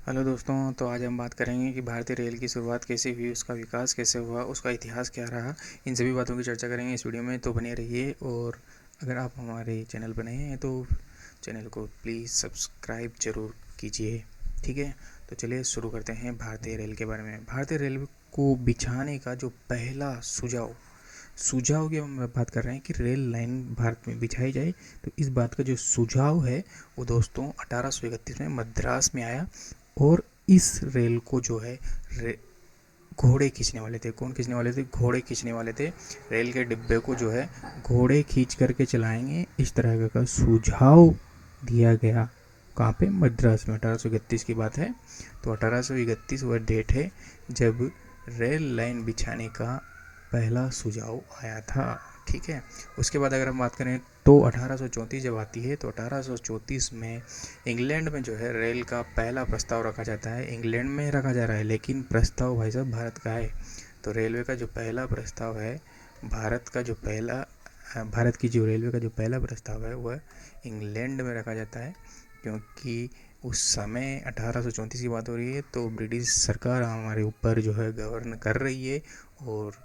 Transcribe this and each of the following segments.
Hello दोस्तों, तो आज हम बात करेंगे कि भारतीय रेल की शुरुआत कैसे हुई, उसका विकास कैसे हुआ, उसका इतिहास क्या रहा। इन सभी बातों की चर्चा करेंगे इस वीडियो में, तो बने रहिए। और अगर आप हमारे चैनल पर नए हैं तो चैनल को प्लीज़ सब्सक्राइब ज़रूर कीजिए। ठीक है, तो चलिए शुरू करते हैं भारतीय रेल के बारे में। भारतीय रेल को बिछाने का जो पहला सुझाव की हम बात कर रहे हैं कि रेल लाइन भारत में बिछाई जाए, तो इस बात का जो सुझाव है वो दोस्तों 1831 में मद्रास में आया। और इस रेल को जो है घोड़े खींचने वाले थे। कौन खींचने वाले थे? घोड़े खींचने वाले थे। रेल के डिब्बे को जो है घोड़े खींच करके चलाएंगे, इस तरह का सुझाव दिया गया। कहाँ पे? मद्रास में। 1831 की बात है। तो 1831 वह डेट है जब रेल लाइन बिछाने का पहला सुझाव आया था। ठीक है, उसके बाद अगर हम बात करें तो 1834 जब आती है, तो 1834 में इंग्लैंड में जो है रेल का पहला प्रस्ताव रखा जाता है। इंग्लैंड में रखा जा रहा है, लेकिन प्रस्ताव भाई साहब भारत का है। तो रेलवे का जो पहला प्रस्ताव है, भारत का जो पहला भारत की जो रेलवे का जो पहला प्रस्ताव है वह इंग्लैंड में रखा जाता है। क्योंकि उस समय 1834 की बात हो रही है, तो ब्रिटिश सरकार हमारे ऊपर जो है गवर्न कर रही है। और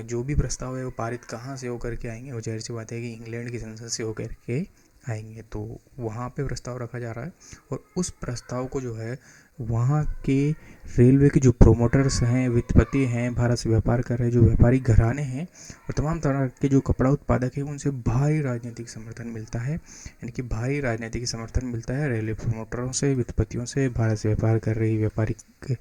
जो भी प्रस्ताव है वो पारित कहाँ से होकर के आएंगे? वो जाहिर सी बात है कि इंग्लैंड की संसद से होकर के आएंगे। तो वहाँ पे प्रस्ताव रखा जा रहा है, और उस प्रस्ताव को जो है वहाँ के रेलवे के जो प्रोमोटर्स हैं, वित्तपति हैं, भारत से व्यापार कर रहे जो व्यापारी घराने हैं, और तमाम तरह के जो कपड़ा उत्पादक हैं, उनसे भारी राजनीतिक समर्थन मिलता है। यानी कि भारी राजनीतिक समर्थन मिलता है रेलवे प्रोमोटरों से, वित्तपतियों से, भारत से व्यापार कर रही व्यापारिक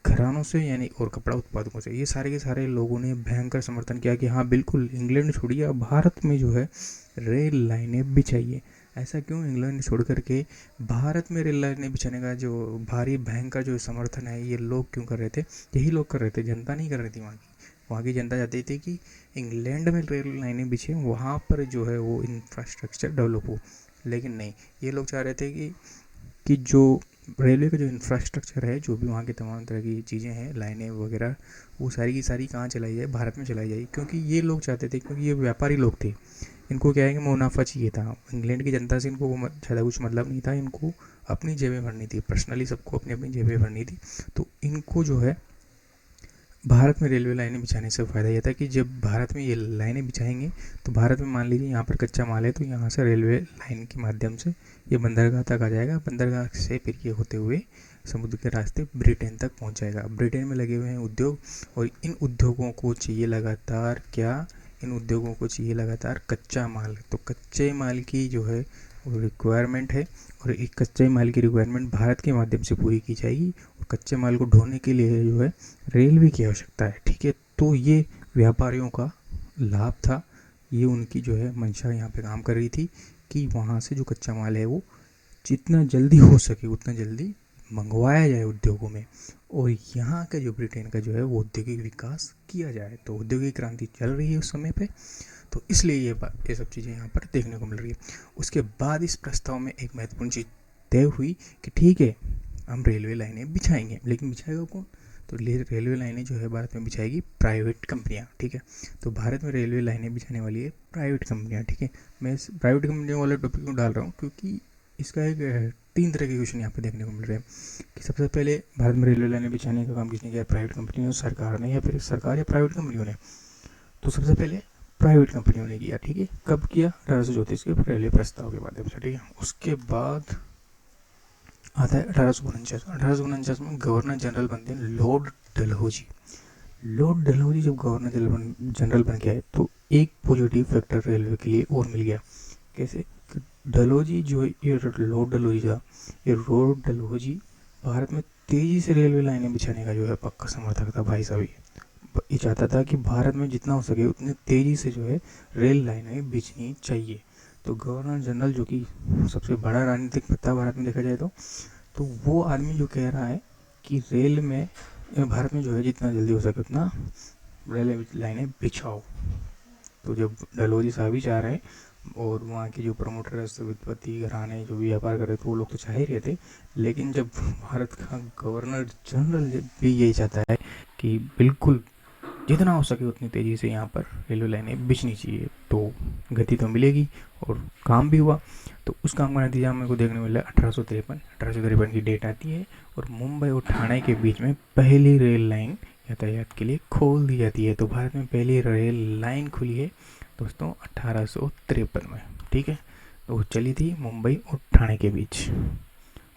घरानों से, यानी और कपड़ा उत्पादकों से। ये सारे के सारे लोगों ने भयंकर समर्थन किया कि हाँ बिल्कुल, इंग्लैंड छोड़िए, अब भारत में जो है रेल लाइनें बिछाइए। ऐसा क्यों इंग्लैंड छोड़ करके भारत में रेल लाइनें बिछाने का जो भारी भयंकर जो समर्थन है, ये लोग क्यों कर रहे थे? यही लोग कर रहे थे, जनता नहीं कर रही थी। वहाँ की जनता चाहती थी कि इंग्लैंड में रेल लाइनें बिछे, वहाँ पर जो है वो इंफ्रास्ट्रक्चर डेवलप हो। लेकिन नहीं, ये लोग चाह रहे थे कि जो रेलवे का जो इंफ्रास्ट्रक्चर है, जो भी वहाँ की तमाम तरह की चीज़ें हैं, लाइनें वगैरह, वो सारी की सारी कहाँ चलाई जाए? भारत में चलाई जाए। क्योंकि ये लोग चाहते थे, क्योंकि ये व्यापारी लोग थे, इनको क्या है कि मुनाफा चाहिए था। इंग्लैंड की जनता से इनको ज़्यादा कुछ मतलब नहीं था। इनको अपनी जेबें भरनी थी, पर्सनली सबको अपनी अपनी जेबें भरनी थी। तो इनको जो है भारत में रेलवे लाइनें बिछाने से फ़ायदा ये था कि जब भारत में ये लाइनें बिछाएंगे, तो भारत में मान लीजिए यहाँ पर कच्चा माल है, तो यहाँ से रेलवे लाइन के माध्यम से ये बंदरगाह तक आ जाएगा। बंदरगाह से फिर ये होते हुए समुद्र के रास्ते ब्रिटेन तक पहुँच जाएगा। ब्रिटेन में लगे हुए हैं उद्योग, और इन उद्योगों को चाहिए लगातार क्या? इन उद्योगों को चाहिए लगातार कच्चा माल। तो कच्चे माल की जो है वो रिक्वायरमेंट है, और एक कच्चे माल की रिक्वायरमेंट भारत के माध्यम से पूरी की जाएगी। और कच्चे माल को ढोने के लिए जो है रेलवे की आवश्यकता है। ठीक है, तो ये व्यापारियों का लाभ था। ये उनकी जो है मंशा यहाँ पे काम कर रही थी कि वहाँ से जो कच्चा माल है वो जितना जल्दी हो सके उतना जल्दी मंगवाया जाए उद्योगों में, और यहाँ का जो ब्रिटेन का जो है वो औद्योगिक विकास किया जाए। तो औद्योगिक क्रांति चल रही है उस समय पे। तो इसलिए ये सब चीज़ें यहाँ पर देखने को मिल रही है। उसके बाद इस प्रस्ताव में एक महत्वपूर्ण चीज़ तय हुई कि ठीक है, हम रेलवे लाइनें बिछाएंगे, लेकिन बिछाएगा कौन? तो रेलवे लाइनें जो है भारत में बिछाएगी प्राइवेट कंपनियां। ठीक है, तो भारत में रेलवे लाइनें बिछाने वाली है प्राइवेट कंपनियां। ठीक है, मैं इस प्राइवेट कंपनियों वाले टॉपिक को डाल रहा हूँ क्योंकि इसका एक तीन तरह के क्वेश्चन यहाँ पे देखने को मिल रहे हैं कि सबसे पहले भारत में रेलवे लाइनें बिछाने का काम किसने किया? प्राइवेट कंपनियों, सरकार ने, या फिर सरकार या प्राइवेट कंपनियों ने? तो सबसे पहले प्राइवेट कंपनियों ने किया। ठीक है, कब किया? 1834 के रेलवे प्रस्ताव के माध्यम से। ठीक है, उसके बाद आता है 1849। 1849 में गवर्नर जनरल बनते हैं लॉर्ड डलहौजी। लॉर्ड डलहौजी जब गवर्नर जनरल बन गया है, तो एक पॉजिटिव फैक्टर रेलवे के लिए और मिल गया। कैसे? डलहौजी जो ये लॉर्ड डलहौजी था, ये लॉर्ड डलहौजी भारत में तेजी से रेलवे लाइनें बिछाने का जो है पक्का समर्थक था भाई साहब। ये चाहता था कि भारत में जितना हो सके उतनी तेजी से जो है रेल लाइनें बिछनी चाहिए। तो गवर्नर जनरल, जो कि सबसे बड़ा राजनीतिक सत्ता भारत में देखा जाए, तो वो आदमी जो कह रहा है कि रेल में भारत में जो है जितना जल्दी हो सके उतना रेल लाइनें बिछाओ। तो जब डलहौजी साहब ही चाह रहे हैं, और वहाँ के जो प्रमोटर है, वित्तपति घराने जो भी व्यापार कर रहे थे, वो लोग तो चाह ही रहे थे। लेकिन जब भारत का गवर्नर जनरल भी यही चाहता है कि बिल्कुल जितना हो सके उतनी तेज़ी से यहाँ पर रेलवे लाइनें बिछनी चाहिए, तो गति तो मिलेगी और काम भी हुआ। तो उस काम का नतीजा मेरे को देखने मिला 1853 की डेट आती है और मुंबई और ठाणे के बीच में पहली रेल लाइन यातायात के लिए खोल दी जाती है। तो भारत में पहली रेल लाइन खुली है दोस्तों 1853 में, ठीक है। तो वो चली थी मुंबई और ठाणे के बीच।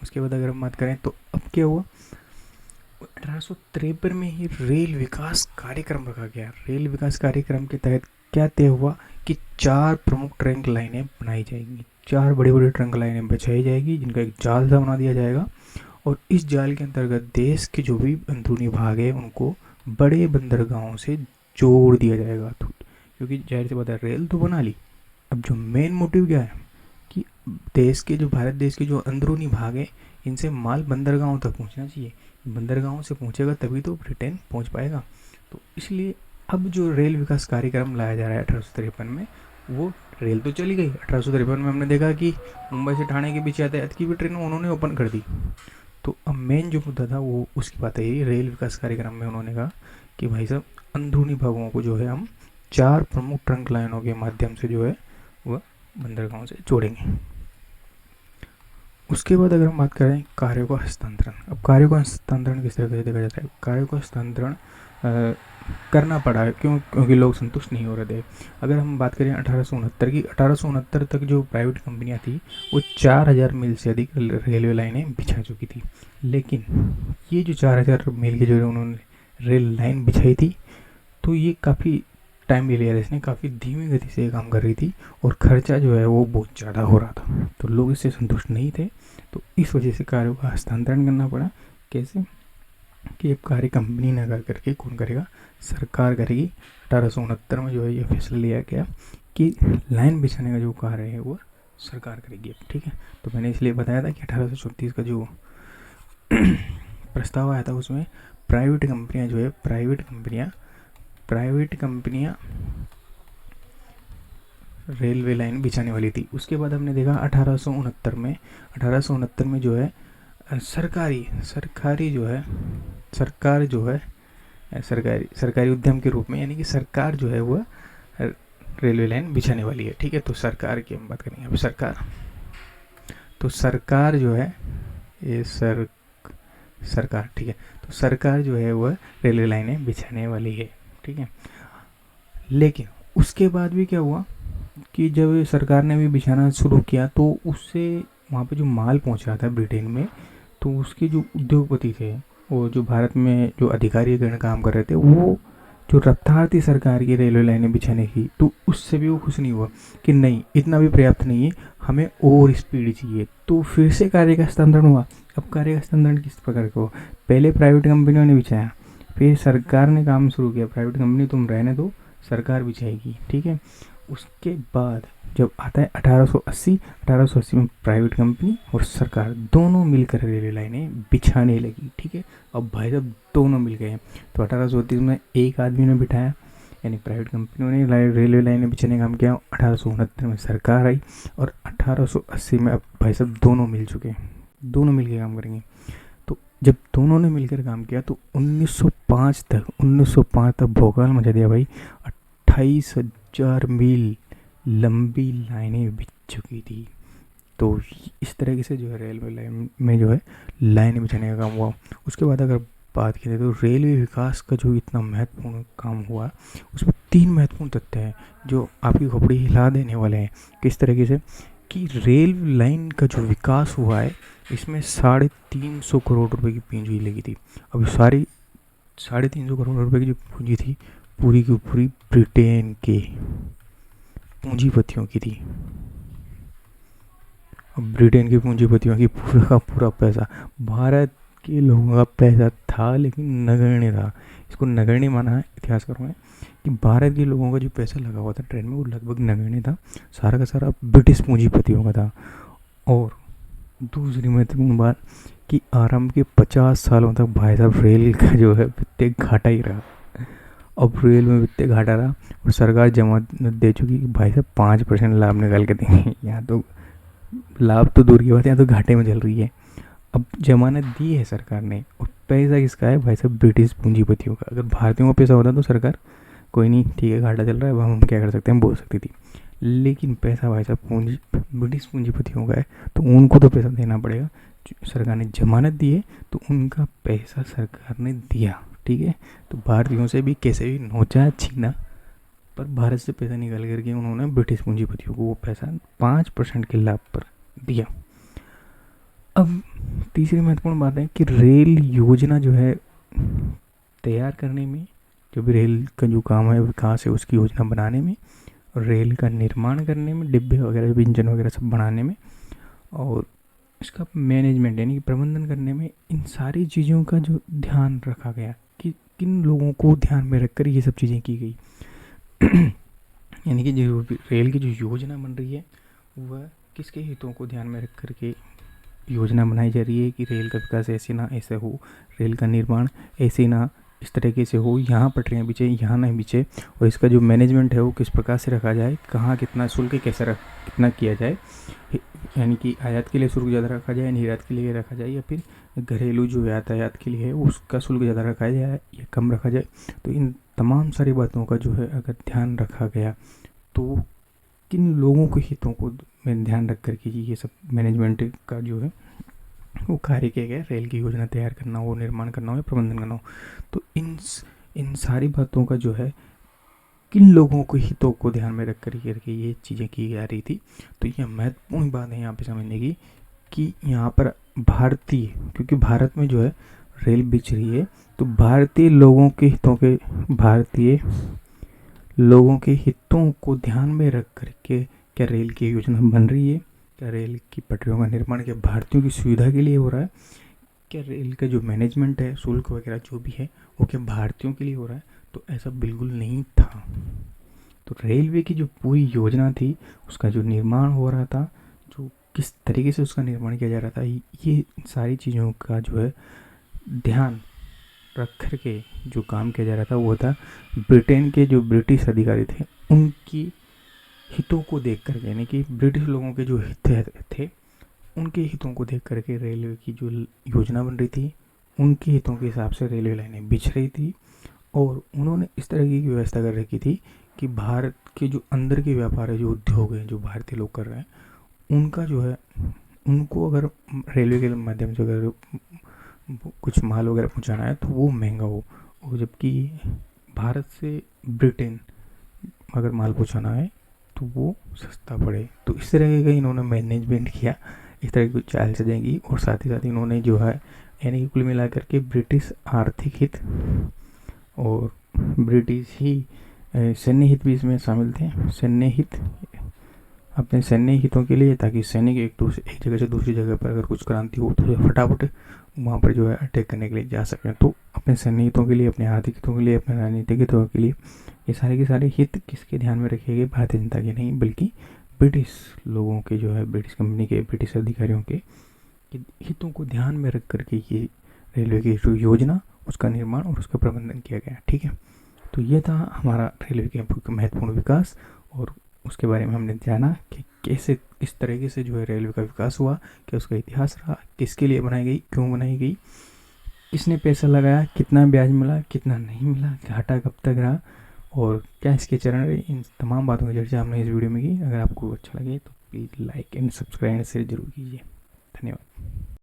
उसके बाद अगर हम बात करें तो अब क्या हुआ, 1853 में ही रेल विकास कार्यक्रम रखा गया। रेल विकास कार्यक्रम के तहत क्या तय हुआ कि 4 प्रमुख ट्रंक लाइनें बनाई जाएंगी, 4 बड़ी बड़ी ट्रंक लाइनें बिछाई जाएगी जिनका एक जाल सा बना दिया जाएगा और इस जाल के अंतर्गत देश के जो भी अंदरूनी भाग है उनको बड़े बंदरगाहों से जोड़ दिया जाएगा। तो क्योंकि जाहिर सी बात है रेल तो बना ली, अब जो मेन मोटिव क्या है कि देश के जो भारत देश के जो अंदरूनी भाग है इनसे माल बंदरगाहों तक पहुंचना चाहिए, बंदरगाहों से पहुंचेगा तभी तो ब्रिटेन पहुंच पाएगा। तो इसलिए अब जो रेल विकास कार्यक्रम लाया जा रहा है 1853 में, वो रेल तो चली गई 1853 में, हमने देखा कि मुंबई से ठाणे के बीच यातायात की भी ट्रेन उन्होंने ओपन कर दी। तो अब मेन जो मुद्दा था वो उसकी बात है, रेल विकास कार्यक्रम में उन्होंने कहा कि भाई साहब अंदरूनी भागों को जो है हम 4 प्रमुख ट्रंक लाइनों के माध्यम से जो है वह बंदरगाहों से जोड़ेंगे। उसके बाद अगर हम बात करें कार्यों का हस्तांतरण, अब कार्यों का हस्तांतरण किस तरह से देखा जाता है, कार्यों का हस्तांतरण करना पड़ा है क्योंकि लोग संतुष्ट नहीं हो रहे थे। अगर हम बात करें 1869 की, 1869 तक जो प्राइवेट कंपनियां थी वो 4000 मील से अधिक रेलवे लाइनें बिछा चुकी थी। लेकिन ये जो 4000 मील की जो उन्होंने रेल लाइन बिछाई थी तो ये काफ़ी टाइम ले लिया, इसने काफ़ी धीमी गति से काम कर रही थी और खर्चा जो है वो बहुत ज़्यादा हो रहा था, तो लोग इससे संतुष्ट नहीं थे। तो इस वजह से कार्यों का हस्तांतरण करना पड़ा। कैसे कि अब कार्य कंपनी न कर करके कौन करेगा, सरकार करेगी। 1869 में जो है ये फैसला लिया गया कि लाइन बिछाने का जो कार्य है वो सरकार करेगी अब, ठीक है। तो मैंने इसलिए बताया था कि 1834 का जो प्रस्ताव आया था उसमें प्राइवेट कंपनियां जो है प्राइवेट कंपनियां रेलवे लाइन बिछाने वाली थी। उसके बाद हमने देखा 1869 में जो है सरकारी उद्यम के रूप में, यानी कि सरकार जो है वह रेलवे लाइन बिछाने वाली है, ठीक है। तो सरकार की हम बात करेंगे अभी, तो सरकार जो है ये सरकार, ठीक है। तो सरकार जो है वह रेलवे लाइनें बिछाने वाली है, ठीक है। लेकिन उसके बाद भी क्या हुआ कि जब सरकार ने भी बिछाना शुरू किया तो उससे वहाँ पे जो माल पहुँच रहा था ब्रिटेन में, तो उसके जो उद्योगपति थे वो जो भारत में जो अधिकारी गण काम कर रहे थे, वो जो रफ्तार थी सरकार की रेलवे लाइनें बिछाने की, तो उससे भी वो खुश नहीं हुआ कि नहीं इतना भी पर्याप्त नहीं है, हमें और स्पीड चाहिए। तो फिर से कार्य का हस्तांतरण हुआ। अब कार्य का हस्तांतरण किस प्रकार का हुआ, पहले प्राइवेट कंपनियों ने बिछाया, फिर सरकार ने काम शुरू किया, प्राइवेट कंपनी तुम रहने दो सरकार बिछाएगी, ठीक है। उसके बाद जब आता है 1880 में प्राइवेट कंपनी और सरकार दोनों मिलकर रेलवे लाइनें बिछाने लगी, ठीक है। अब भाई साहब दोनों मिल गए। तो 1830 में एक आदमी ने बिठाया, यानी प्राइवेट कंपनियों ने रेलवे लाइनें बिछाने का काम किया। 1869 में सरकार आई और 1880 में अब भाई साहब दोनों मिल चुके हैं, दोनों मिल के काम करेंगे। तो जब दोनों ने मिलकर काम किया तो 1905 तक भोकाल मचा दिया भाई। 28,000 मील लंबी लाइनें बिछ चुकी थी। तो इस तरीके से जो है रेलवे लाइन में जो है लाइनें बिछाने का काम हुआ। उसके बाद अगर बात करें तो रेलवे विकास का जो इतना महत्वपूर्ण काम हुआ उसमें 3 महत्वपूर्ण तथ्य हैं जो आपकी खोपड़ी हिला देने वाले हैं। किस तरीके से कि रेल लाइन का जो विकास हुआ है इसमें 350 करोड़ रुपए की पूंजी लगी थी। अब सारी 350 करोड़ रुपए की जो पूंजी थी पूरी की पूरी ब्रिटेन के पूंजीपतियों की थी। अब ब्रिटेन के पूंजीपतियों की पूरा का पूरा पैसा, भारत के लोगों का पैसा था लेकिन नगण्य था। इसको नगण्य माना है इतिहासकारों ने कि भारत के लोगों का जो पैसा लगा हुआ था ट्रेन में वो लगभग नगण्य था, सारा का सारा ब्रिटिश पूंजीपतियों का था। और दूसरी महत्वपूर्ण बात कि आरंभ के 50 सालों तक भाई साहब रेल का जो है वित्तीय घाटा ही रहा। अब रेल में वित्तीय घाटा रहा और सरकार जमानत दे चुकी कि भाई साहब 5% लाभ निकाल के देंगे। यहाँ तो लाभ तो दूर की बात है, यहाँ तो घाटे में चल रही है। अब जमानत दी है सरकार ने और पैसा किसका है भाई साहब, ब्रिटिश पूंजीपतियों का। अगर भारतीयों का पैसा होता तो सरकार कोई नहीं, ठीक है घाटा चल रहा है, हम क्या कर सकते हैं बोल सकती थी। लेकिन पैसा भाई साहब ब्रिटिश पूंजीपतियों का है, तो उनको तो पैसा देना पड़ेगा। सरकार ने जमानत दी है तो उनका पैसा सरकार ने दिया, ठीक है। तो भारतीयों से भी कैसे भी नोचा छीना, पर भारत से पैसा निकाल करके उन्होंने ब्रिटिश पूंजीपतियों को वो पैसा 5% के लाभ पर दिया। अब तीसरी महत्वपूर्ण बात है कि रेल योजना जो है तैयार करने में, जो भी रेल का जो काम है विकास है उसकी योजना बनाने में, और रेल का निर्माण करने में, डिब्बे वगैरह भी इंजन वगैरह सब बनाने में, और इसका मैनेजमेंट यानी कि प्रबंधन करने में, इन सारी चीज़ों का जो ध्यान रखा गया कि किन लोगों को ध्यान में रखकर ये सब चीज़ें की गई। यानी कि जो रेल की जो योजना बन रही है वह किसके हितों को ध्यान में रख कर के योजना बनाई जा रही है कि रेल का विकास ऐसे ना ऐसे हो, रेल का निर्माण ऐसे ना इस तरीके से हो, यहाँ पटरियाँ बिछे यहाँ नहीं बिछे, और इसका जो मैनेजमेंट है वो किस प्रकार से रखा जाए, कहाँ कितना शुल्क कैसे कितना किया जाए, यानी कि आयात के लिए शुल्क ज़्यादा रखा जाए, निर्यात के लिए रखा जाए, या फिर घरेलू जो यातायात के लिए है उसका शुल्क ज़्यादा रखा जाए या कम रखा जाए। तो इन तमाम सारी बातों का जो है अगर ध्यान रखा गया तो किन लोगों के हितों को में ध्यान रख करके ये सब मैनेजमेंट का जो है वो कार्य किया गया, रेल की योजना तैयार करना हो, निर्माण करना हो या प्रबंधन करना हो। तो इन सारी बातों का जो है किन लोगों के हितों को ध्यान में रख करके ये चीज़ें की जा रही थी। तो ये महत्वपूर्ण बात है यहाँ पे समझने की कि यहाँ पर भारतीय, क्योंकि भारत में जो है रेल बिछ रही है, तो भारतीय लोगों के हितों को ध्यान में रख करके क्या रेल की योजना बन रही है, क्या रेल की पटरियों का निर्माण क्या भारतीयों की सुविधा के लिए हो रहा है, क्या रेल का जो मैनेजमेंट है शुल्क वगैरह जो भी है वो क्या भारतीयों के लिए हो रहा है। तो ऐसा बिल्कुल नहीं था। तो रेलवे की जो पूरी योजना थी उसका जो निर्माण हो रहा था, जो किस तरीके से उसका निर्माण किया जा रहा था, ये सारी चीज़ों का जो है ध्यान रख कर के जो काम किया जा रहा था वो था ब्रिटेन के जो ब्रिटिश अधिकारी थे उनकी हितों को देख करके, यानी कि ब्रिटिश लोगों के जो हित थे उनके हितों को देख करके रेलवे की जो योजना बन रही थी, उनके हितों के हिसाब से रेलवे लाइनें बिछ रही थी। और उन्होंने इस तरह की व्यवस्था कर रखी थी कि भारत के जो अंदर के व्यापार है, जो उद्योग हैं, जो भारतीय लोग कर रहे हैं, उनका जो है उनको अगर रेलवे के माध्यम से अगर कुछ माल वगैरह पहुंचाना है तो वो महंगा हो, और जबकि भारत से ब्रिटेन अगर माल पहुंचाना है तो वो सस्ता पड़े। तो इस तरह का इन्होंने मैनेजमेंट किया, इस तरह की चाल चलेंगी। और साथ ही साथ इन्होंने जो है यानी कि कुल मिलाकर के ब्रिटिश आर्थिक हित और ब्रिटिश ही सैन्य हित भी इसमें शामिल थे। सैन्य हित अपने सैन्य हितों के लिए, ताकि सैनिक एक जगह से दूसरी जगह पर अगर कुछ क्रांति हो तो फटाफट वहाँ पर जो है अटैक करने के लिए जा सकें। तो अपने सैन्य हितों के लिए, अपने आर्थिक हितों के लिए, अपने राजनीतिक हितों के लिए ये सारे के सारे हित किसके ध्यान में रखे गए, भारतीय जनता के नहीं बल्कि ब्रिटिश लोगों के, जो है ब्रिटिश कंपनी के, ब्रिटिश अधिकारियों के हितों को ध्यान में रख करके ये रेलवे की जो योजना उसका निर्माण और उसका प्रबंधन किया गया। ठीक है, तो ये था हमारा रेलवे के महत्वपूर्ण विकास, और उसके बारे में हमने जाना कि कैसे किस तरीके से जो है रेलवे का विकास हुआ, क्या उसका इतिहास रहा, किसके लिए बनाई गई, क्यों बनाई गई, किसने पैसा लगाया, कितना ब्याज मिला, कितना नहीं मिला, घाटा कब तक रहा, और क्या इसके चरण रहे। इन तमाम बातों की चर्चा हमने इस वीडियो में की। अगर आपको अच्छा लगे तो please like and subscribe share जरूर कीजिए। धन्यवाद।